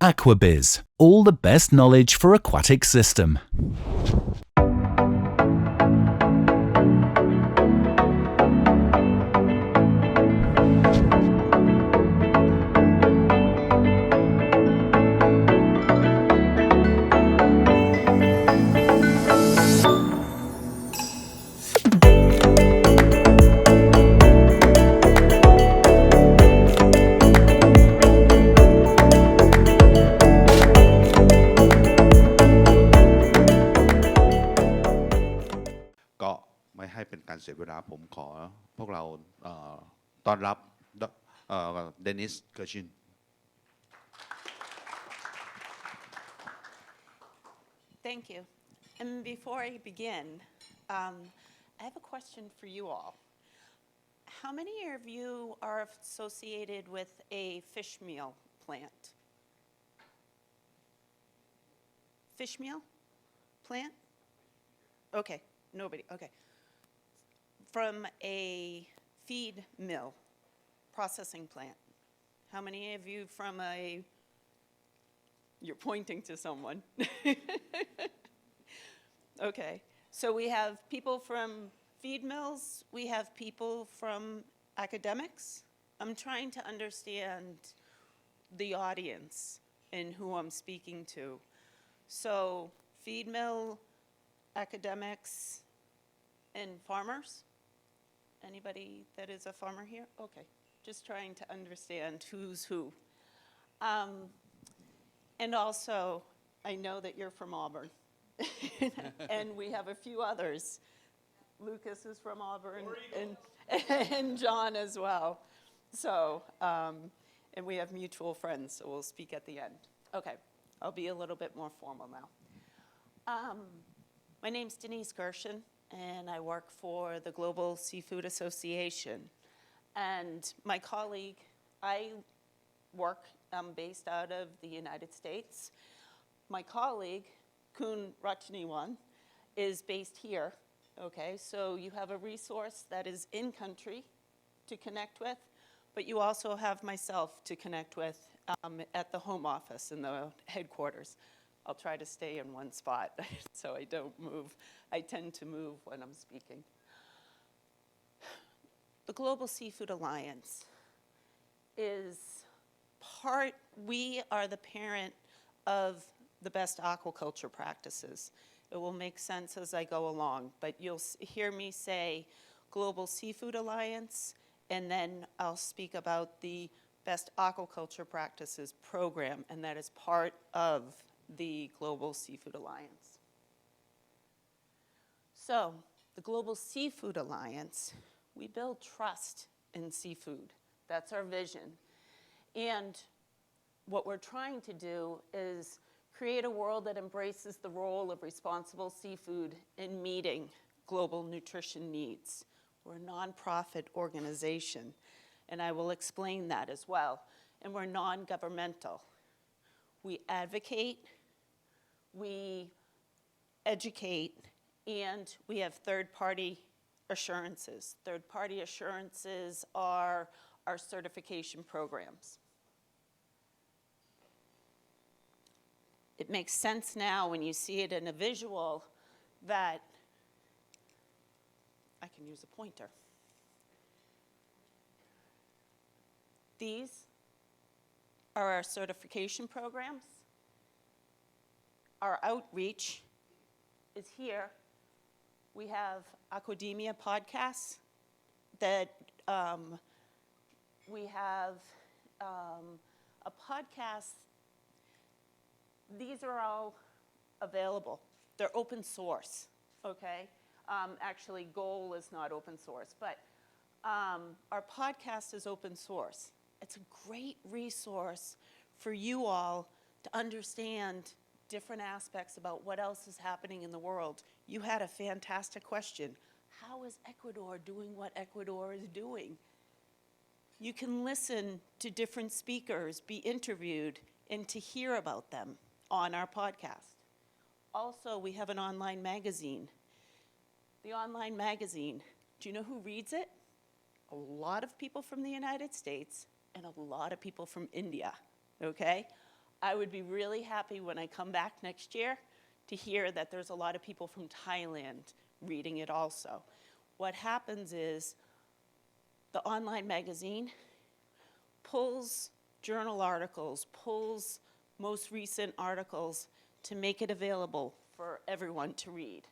AQUABIZ, all the best knowledge for aquatic system.เสียเวลาผมขอพวกเราต้อนรับDenise Gurshin. Thank you. And before I begin, I have a question for you all. How many of you are associated with a fish meal plant? Fish meal plant? Okay, nobody. Okay. From a feed mill processing plant. How many of you from a, you're pointing to someone. Okay, so we have people from feed mills, we have people from academics. I'm trying to understand the audience and who I'm speaking to. So feed mill, academics, and farmers? Anybody that is a farmer here? Okay, just trying to understand who's who. And also, I know that you're from Auburn. And we have a few others. Lucas is from Auburn, and John as well. So, and we have mutual friends, so we'll speak at the end. Okay, I'll be a little bit more formal now. My name's Denise Gurshin, and I work for the Global Seafood Association. And my colleague, I'm based out of the United States. My colleague, Kun Rachniwan, is based here, okay? So you have a resource that is in country to connect with, but you also have myself to connect with at the home office in the headquarters. I'll try to stay in one spot so I don't move. I tend to move when I'm speaking. The Global Seafood Alliance is we are the parent of the best aquaculture practices. It will make sense as I go along, but you'll hear me say Global Seafood Alliance, and then I'll speak about the Best Aquaculture Practices program, and that is part of the Global Seafood Alliance. So, the Global Seafood Alliance, we build trust in seafood. That's our vision. And what we're trying to do is create a world that embraces the role of responsible seafood in meeting global nutrition needs. We're a nonprofit organization, and I will explain that as well. And we're non-governmental. We advocate, we educate, and we have third-party assurances. Third-party assurances are our certification programs. It makes sense now when you see it in a visual that I can use a pointer. These are our certification programs. Our outreach is here. We have Aquademia podcasts that we have a podcast. These are all available. They're open source, okay? Actually, Goal is not open source, but our podcast is open source. It's a great resource for you all to understand different aspects about what else is happening in the world. You had a fantastic question. How is Ecuador doing what Ecuador is doing? You can listen to different speakers, be interviewed, and to hear about them on our podcast. Also, we have an online magazine. The online magazine, do you know who reads it? A lot of people from the United States and a lot of people from India, okay? I would be really happy when I come back next year to hear that there's a lot of people from Thailand reading it also. What happens is the online magazine pulls journal articles, pulls most recent articles to make it available for everyone to read.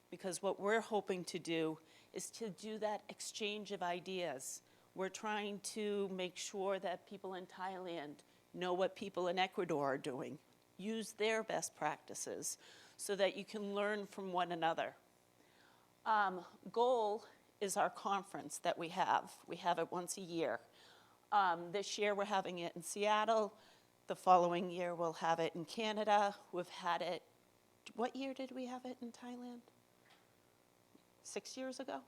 Because what we're hoping to do is to do that exchange of ideas. We're trying to make sure that people in Thailand know what people in Ecuador are doing, use their best practices so that you can learn from one another. Goal is our conference that we have. We have it once a year. This year we're having it in Seattle. The following year we'll have it in Canada. We've had it, what year did we have it in Thailand? 6 years ago?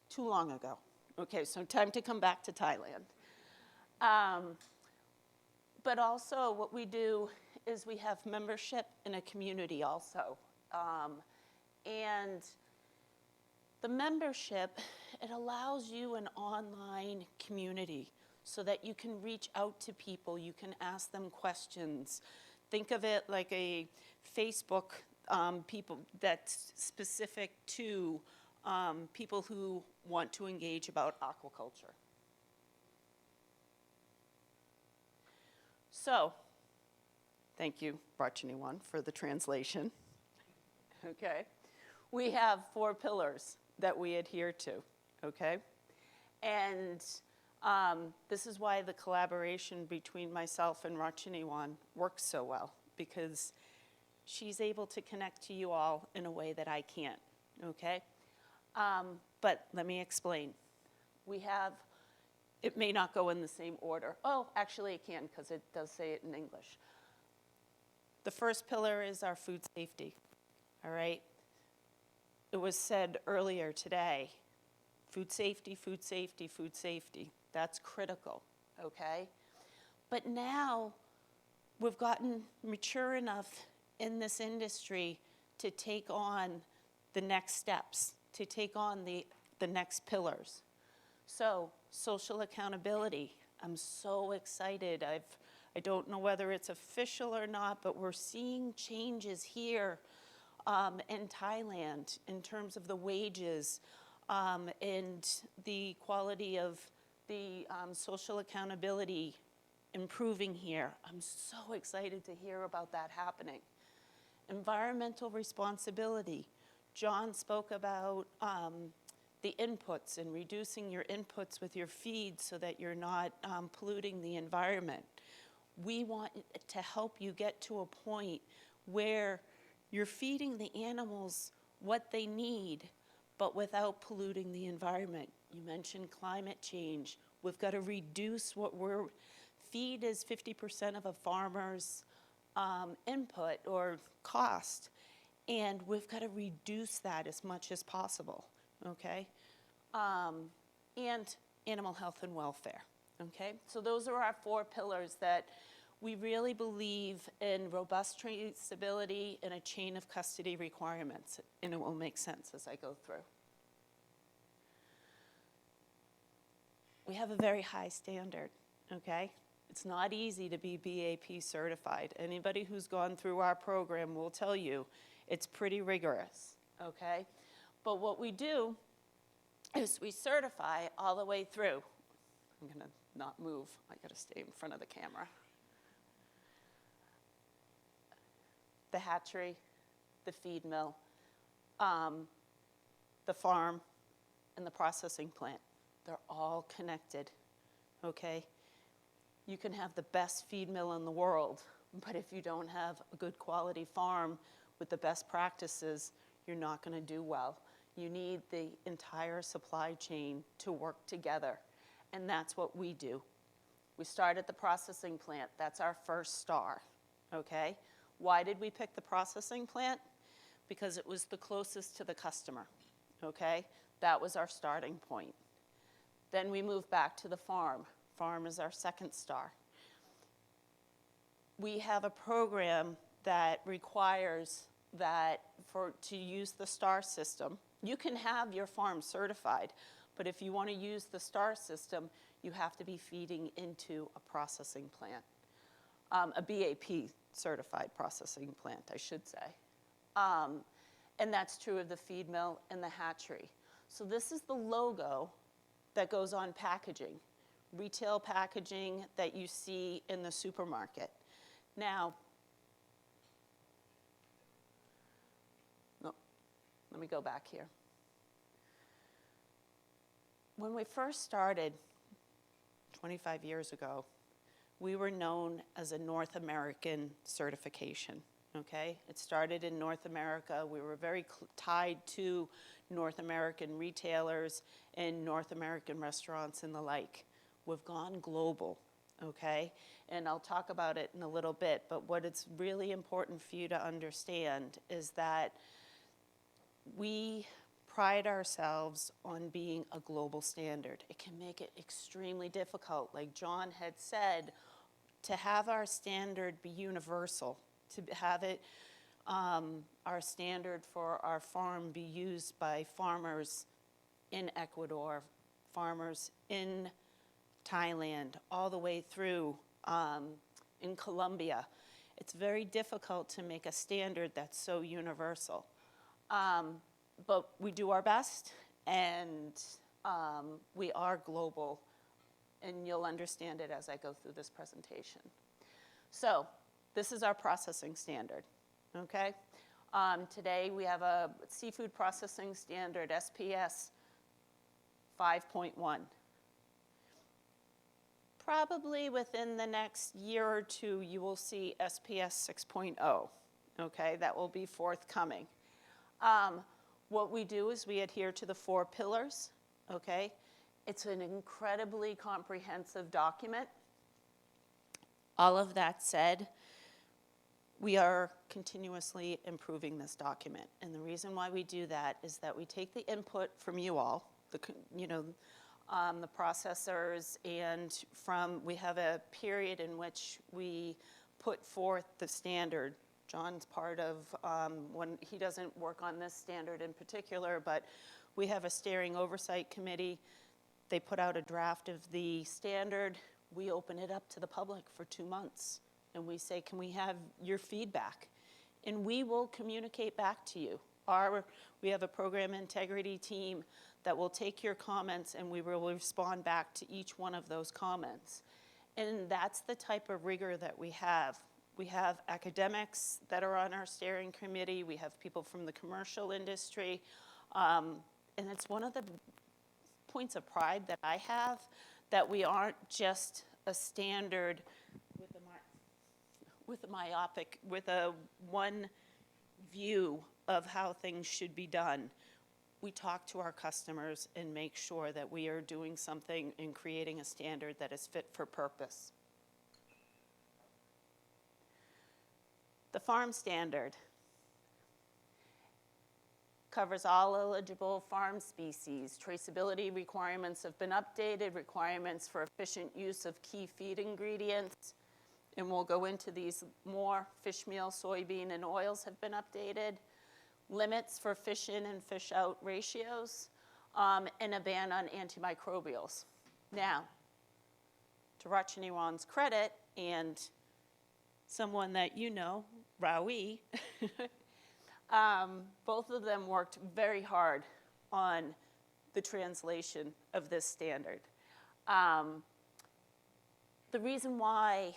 Too long ago. Okay, so time to come back to Thailand. But also what we do is we have membership in a community also. And the membership, it allows you an online community so that you can reach out to people, you can ask them questions. Think of it like a Facebook people that's specific to people who want to engage about aquaculture. So, thank you, Rachiniwan, for the translation. Okay. We have 4 pillars that we adhere to, okay? And this is why the collaboration between myself and Rachiniwan works so well, because she's able to connect to you all in a way that I can't, okay? But let me explain. We have, it may not go in the same order. Oh, actually it can, because it does say it in English. The first pillar is our food safety, all right? It was said earlier today, food safety, food safety, food safety. That's critical, okay? But now we've gotten mature enough in this industry to take on the next steps, to take on the next pillars. So, social accountability. I'm so excited. I don't know whether it's official or not, but we're seeing changes here in Thailand in terms of the wages and the quality of the social accountability improving here. I'm so excited to hear about that happening. Environmental responsibility. John spoke about the inputs and reducing your inputs with your feed so that you're not polluting the environment. We want to help you get to a point where you're feeding the animals what they need, but without polluting the environment. You mentioned climate change. We've got to reduce feed is 50% of a farmer's input or cost, and we've got to reduce that as much as possible, okay? And animal health and welfare, okay? So those are our 4 pillars that we really believe in robust traceability and a chain of custody requirements, and it will make sense as I go through. We have a very high standard, okay? It's not easy to be BAP certified. Anybody who's gone through our program will tell you it's pretty rigorous, okay? But what we do is we certify all the way through. I'm gonna not move, I gotta stay in front of the camera. The hatchery, the feed mill, the farm, and the processing plant. They're all connected, okay? You can have the best feed mill in the world, but if you don't have a good quality farm with the best practices, you're not gonna do well. You need the entire supply chain to work together, and that's what we do. We start at the processing plant. That's our first star, okay? Why did we pick the processing plant? Because it was the closest to the customer, okay? That was our starting point. Then we moved back to the farm. Farm is our second star. We have a program that requires that to use the STAR system. You can have your farm certified, but if you want to use the STAR system, you have to be feeding into a processing plant. a BAP certified processing plant, I should say. And that's true of the feed mill and the hatchery. So this is the logo that goes on packaging, retail packaging that you see in the supermarket. Now, no, let me go back here. When we first started 25 years ago, we were known as a North American certification, okay? It started in North America. We were very tied to North American retailers and North American restaurants and the like. We've gone global, okay? And I'll talk about it in a little bit, but what it's really important for you to understand is that we pride ourselves on being a global standard. It can make it extremely difficult, like John had said, to have our standard be universal, to have it, our standard for our farm be used by farmers in Ecuador, farmers in Thailand, all the way through in Colombia. It's very difficult to make a standard that's so universal. But we do our best, and we are global, and you'll understand it as I go through this presentation. So this is our processing standard, okay? Today we have a seafood processing standard, SPS 5.1. Probably within the next year or two, you will see SPS 6.0, okay? That will be forthcoming. What we do is we adhere to the 4 pillars, okay? It's an incredibly comprehensive document. All of that said, we are continuously improving this document. And the reason why we do that is that we take the input from you all, the processors, and we have a period in which we put forth the standard. John's part of, when he doesn't work on this standard in particular, but we have a steering oversight committee. They put out a draft of the standard. We open it up to the public for 2 months. And we say, can we have your feedback? And we will communicate back to you. We have a program integrity team that will take your comments, and we will respond back to each one of those comments. And that's the type of rigor that we have. We have academics that are on our steering committee. We have people from the commercial industry. And it's one of the points of pride that I have, that we aren't just a standard with a one view of how things should be done. We talk to our customers and make sure that we are doing something and creating a standard that is fit for purpose. The farm standard covers all eligible farm species. Traceability requirements have been updated, requirements for efficient use of key feed ingredients, and we'll go into these more. Fish meal, soybean, and oils have been updated. Limits for fish in and fish out ratios, and a ban on antimicrobials. Now, to Rachaniwan's credit, and someone that you know, Rawi, both of them worked very hard on the translation of this standard. The reason why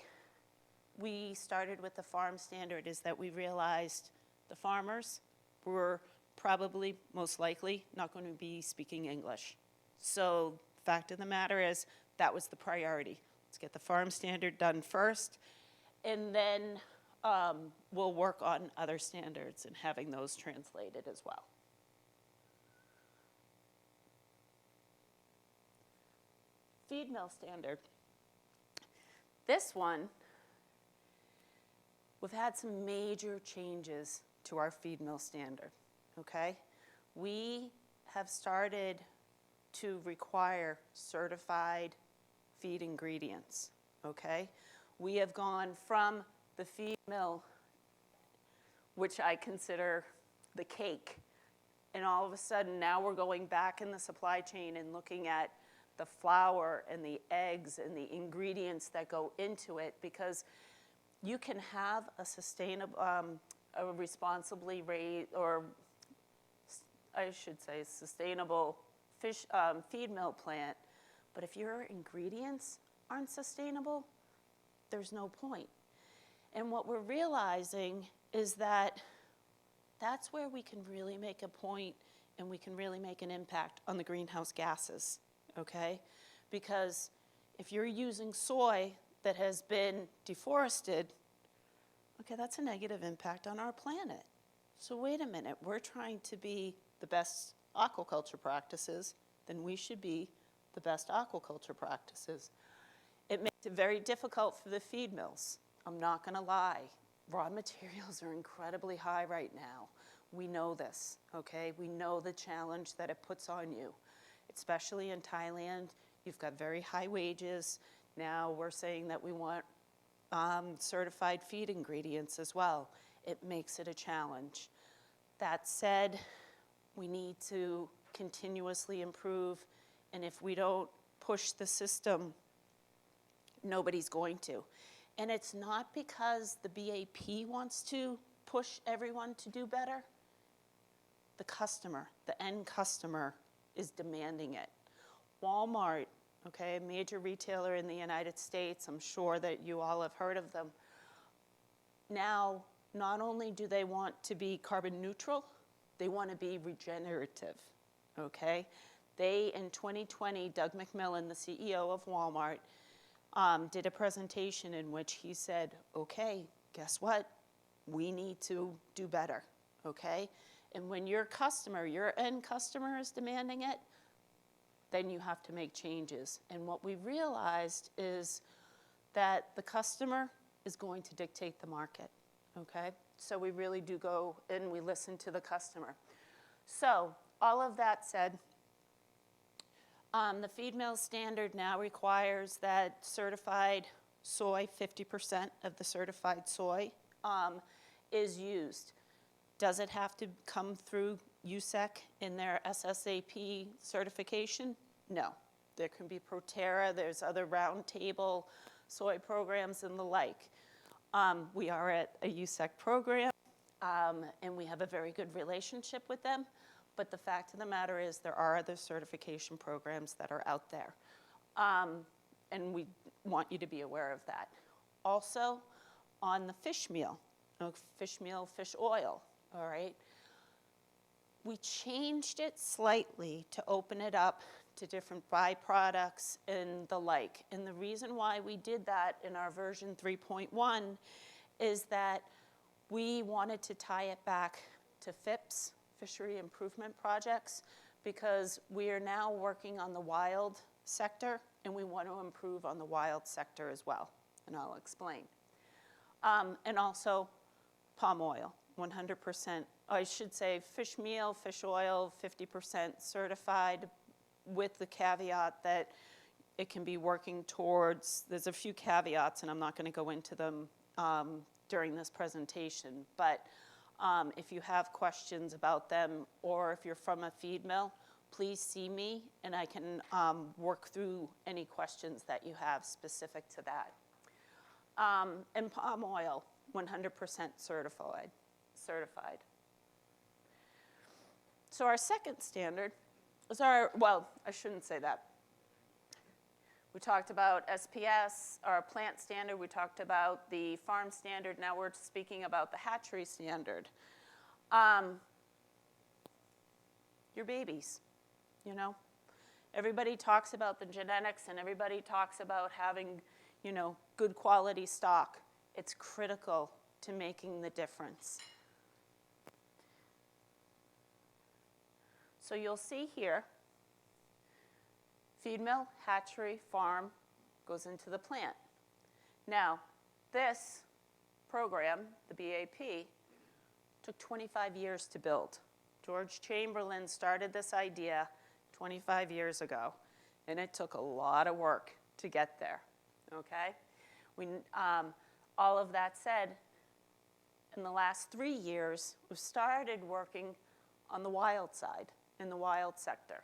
we started with the farm standard is that we realized the farmers were probably, most likely, not going to be speaking English. So the fact of the matter is, that was the priority. Let's get the farm standard done first, and then we'll work on other standards and having those translated as well. Feed mill standard. This one, we've had some major changes to our feed mill standard, okay? We have started to require certified feed ingredients, okay? We have gone from the feed mill, which I consider the cake, and all of a sudden now we're going back in the supply chain and looking at the flour and the eggs and the ingredients that go into it, because you can have a sustainable, a responsibly raised, or I should say sustainable fish, feed mill plant, but if your ingredients aren't sustainable, there's no point. And what we're realizing is that that's where we can really make a point and we can really make an impact on the greenhouse gases, okay? Because if you're using soy that has been deforested, okay, that's a negative impact on our planet. So wait a minute, we're trying to be the best aquaculture practices, then we should be the best aquaculture practices. It makes it very difficult for the feed mills. I'm not gonna lie, raw materials are incredibly high right now. We know this, okay? We know the challenge that it puts on you, especially in Thailand. You've got very high wages. Now we're saying that we want certified feed ingredients as well. It makes it a challenge. That said, we need to continuously improve, and if we don't push the system, nobody's going to. And it's not because the BAP wants to push everyone to do better. The customer, the end customer, is demanding it. Walmart, okay, a major retailer in the United States, I'm sure that you all have heard of them. Now, not only do they want to be carbon neutral, they want to be regenerative, okay? They, in 2020, Doug McMillon, the CEO of Walmart, did a presentation in which he said, okay, guess what? We need to do better, okay? And when your customer, your end customer is demanding it, then you have to make changes. And what we realized is that the customer is going to dictate the market, okay? So we really do go and we listen to the customer. So all of that said, the feed mill standard now requires that certified soy, 50% of the certified soy is used. Does it have to come through USSEC in their SSAP certification? No. There can be Proterra, there's other roundtable soy programs and the like. We are at a USSEC program, and we have a very good relationship with them. But the fact of the matter is there are other certification programs that are out there. And we want you to be aware of that. Also, on the fish meal, fish oil, all right? We changed it slightly to open it up to different byproducts and the like. And the reason why we did that in our version 3.1 is that we wanted to tie it back to FIPS, fishery improvement projects, because we are now working on the wild sector and we want to improve on the wild sector as well, and I'll explain. And also palm oil, 100%, I should say fish meal, fish oil, 50% certified, with the caveat that it can be working towards, there's a few caveats and I'm not going to go into them during this presentation, but if you have questions about them or if you're from a feed mill, please see me and I can work through any questions that you have specific to that. And palm oil, 100% certified. So our second standard is our, well, I shouldn't say that. We talked about SPS, our plant standard. We talked about the farm standard. Now we're speaking about the hatchery standard. Your babies, you know. Everybody talks about the genetics and everybody talks about having, you know, good quality stock. It's critical to making the difference. So you'll see here, feed mill, hatchery, farm, goes into the plant. Now, this program, the BAP, took 25 years to build. George Chamberlain started this idea 25 years ago, and it took a lot of work to get there, okay? All of that said, in the last 3 years, we've started working on the wild side, in the wild sector.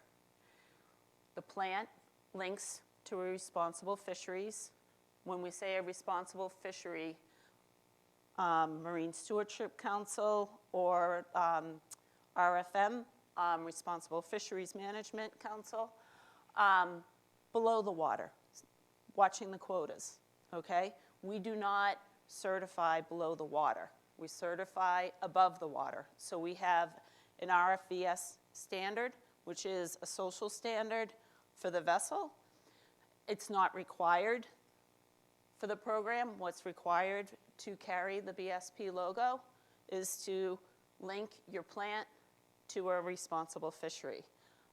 The plant links to a responsible fisheries. When we say a responsible fishery, Marine Stewardship Council, or RFM, Responsible Fisheries Management Council, below the water, watching the quotas, okay? We do not certify below the water. We certify above the water. So we have an RFVS standard, which is a social standard for the vessel. It's not required for the program. What's required to carry the BSP logo is to link your plant to a responsible fishery.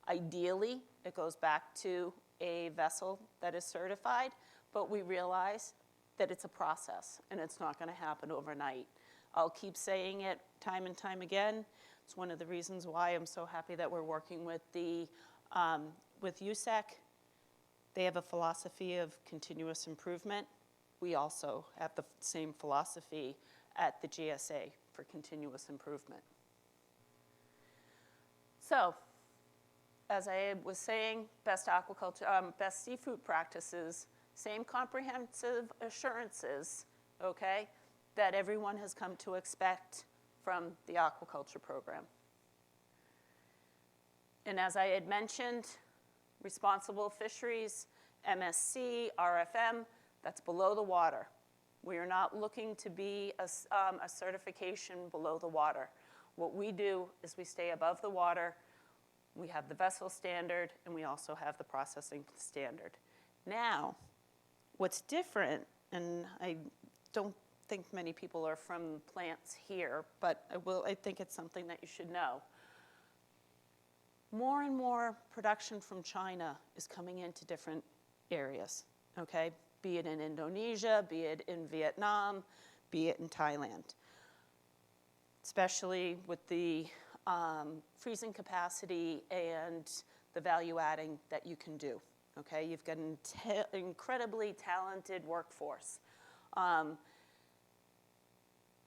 Ideally, it goes back to a vessel that is certified, but we realize that it's a process and it's not going to happen overnight. I'll keep saying it time and time again. It's one of the reasons why I'm so happy that we're working with with USSEC. They have a philosophy of continuous improvement. We also have the same philosophy at the GSA for continuous improvement. So, as I was saying, best aquaculture, best seafood practices, same comprehensive assurances, okay, that everyone has come to expect from the aquaculture program. And as I had mentioned, responsible fisheries, MSC, RFM, that's below the water. We are not looking to be a certification below the water. What we do is we stay above the water. We have the vessel standard, and we also have the processing standard. Now, what's different, and I don't think many people are from plants here, but I think it's something that you should know. More and more production from China is coming into different areas, okay? Be it in Indonesia, be it in Vietnam, be it in Thailand. Especially with the freezing capacity and the value adding that you can do, okay? You've got an incredibly talented workforce.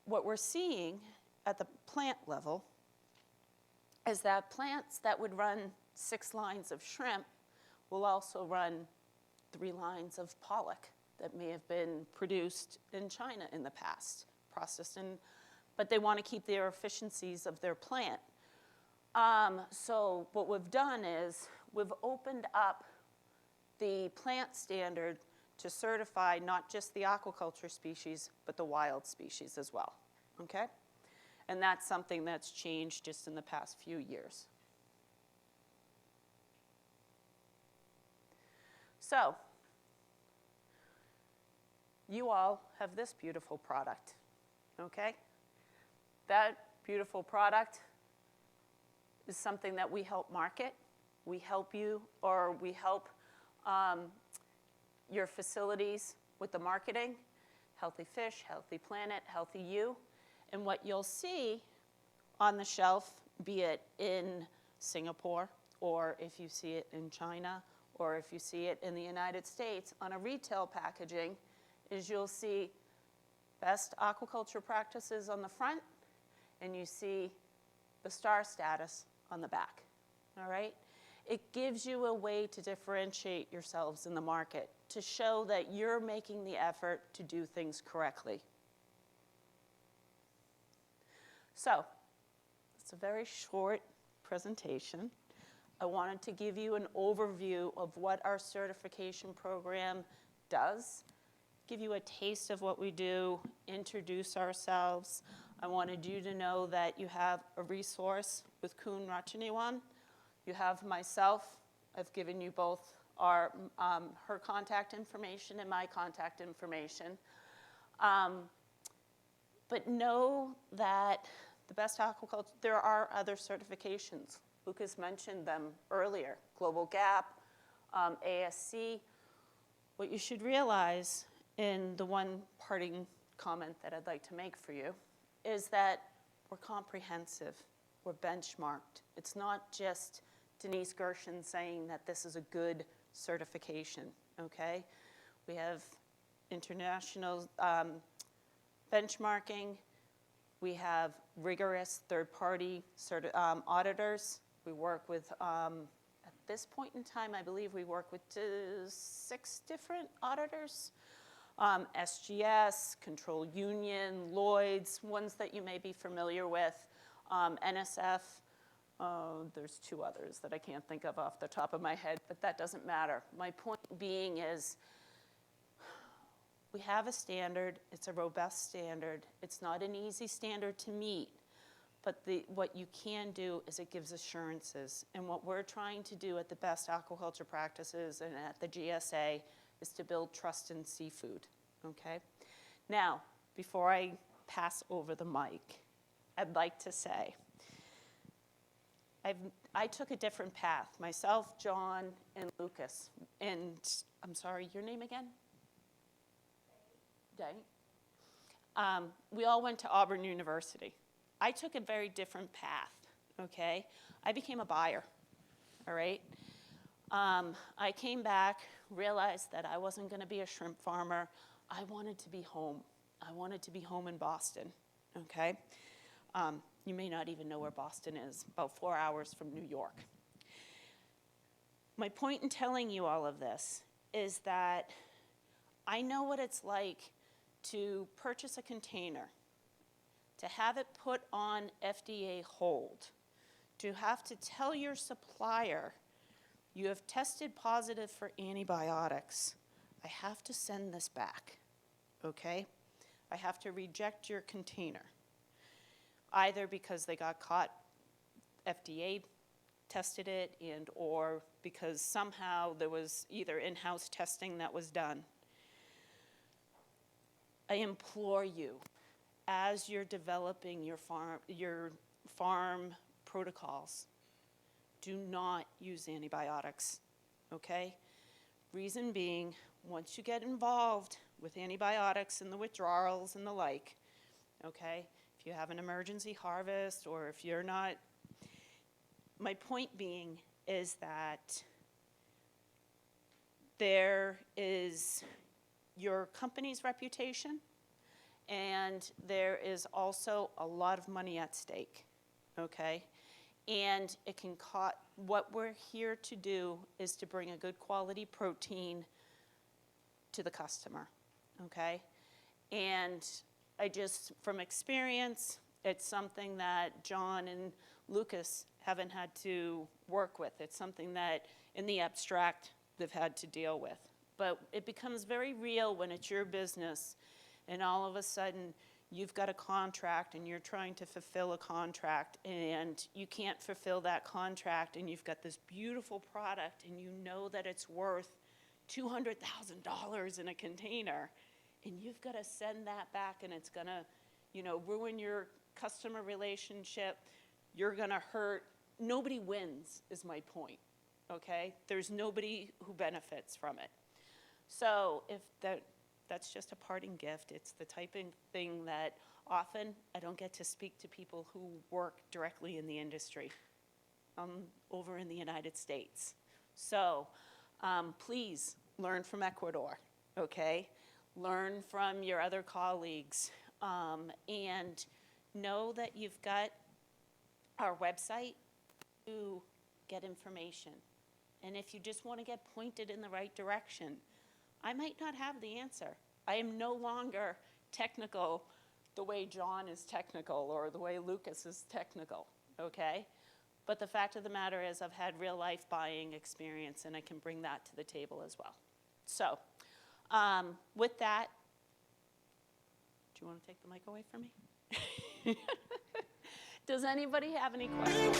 What we're seeing at the plant level is that plants that would run 6 lines of shrimp will also run 3 lines of pollock that may have been produced in China in the past, processed in, but they want to keep their efficiencies of their plant. So what we've done is we've opened up the plant standard to certify not just the aquaculture species, but the wild species as well, okay? And that's something that's changed just in the past few years. So, you all have this beautiful product, okay? That beautiful product is something that we help market. We help you, or we help your facilities with the marketing. Healthy fish, healthy planet, healthy you. And what you'll see on the shelf, be it in Singapore, or if you see it in China, or if you see it in the United States on a retail packaging, is you'll see best aquaculture practices on the front, and you see the star status on the back, all right? It gives you a way to differentiate yourselves in the market, to show that you're making the effort to do things correctly. So, it's a very short presentation. I wanted to give you an overview of what our certification program does, give you a taste of what we do, introduce ourselves. I wanted you to know that you have a resource with Kun Rachaniwan. You have myself. I've given you both her contact information and my contact information. But know that the best aquaculture, there are other certifications. Lucas mentioned them earlier, Global Gap, ASC. What you should realize, in the one parting comment that I'd like to make for you, is that we're comprehensive, we're benchmarked. It's not just Denise Gurshin saying that this is a good certification, okay? We have international benchmarking. We have rigorous third-party auditors. We work with, at this point in time, I believe we work with 6 different auditors. SGS, Control Union, Lloyd's, ones that you may be familiar with, NSF. There's two others that I can't think of off the top of my head, but that doesn't matter. My point being is we have a standard. It's a robust standard. It's not an easy standard to meet, but what you can do is it gives assurances. And what we're trying to do at the best aquaculture practices and at the GSA is to build trust in seafood, okay? Now, before I pass over the mic, I'd like to say, I took a different path, myself, John, and Lucas. And I'm sorry, your name again? Day. We all went to Auburn University. I took a very different path, okay? I became a buyer, all right? I came back, realized that I wasn't gonna be a shrimp farmer. I wanted to be home. I wanted to be home in Boston, okay? You may not even know where Boston is, about 4 hours from New York. My point in telling you all of this is that I know what it's like to purchase a container, to have it put on FDA hold, to have to tell your supplier, you have tested positive for antibiotics. I have to send this back, okay? I have to reject your container, either because they got caught, FDA tested it, and or because somehow there was either in-house testing that was done. I implore you, as you're developing your farm protocols, do not use antibiotics, okay? Reason being, once you get involved with antibiotics and the withdrawals and the like, okay? If you have an emergency harvest or if you're not, my point being is that there is your company's reputation and there is also a lot of money at stake, okay? And it can cost, what we're here to do is to bring a good quality protein to the customer, okay? And I just, from experience, it's something that John and Lucas haven't had to work with. It's something that, in the abstract, they've had to deal with. But it becomes very real when it's your business, and all of a sudden, you've got a contract, and you're trying to fulfill a contract, and you can't fulfill that contract, and you've got this beautiful product, and you know that it's worth $200,000 in a container, and you've got to send that back, and it's going to, you know, ruin your customer relationship. You're going to hurt. Nobody wins, is my point, okay? There's nobody who benefits from it. So if that's just a parting gift. It's the type of thing that often I don't get to speak to people who work directly in the industry over in the United States. So please learn from Ecuador, okay? Learn from your other colleagues, and know that you've got our website to get information. And if you just want to get pointed in the right direction, I might not have the answer. I am no longer technical the way John is technical or the way Lucas is technical, okay? But the fact of the matter is I've had real life buying experience, and I can bring that to the table as well. So with that, do you want to take the mic away from me? Does anybody have any questions?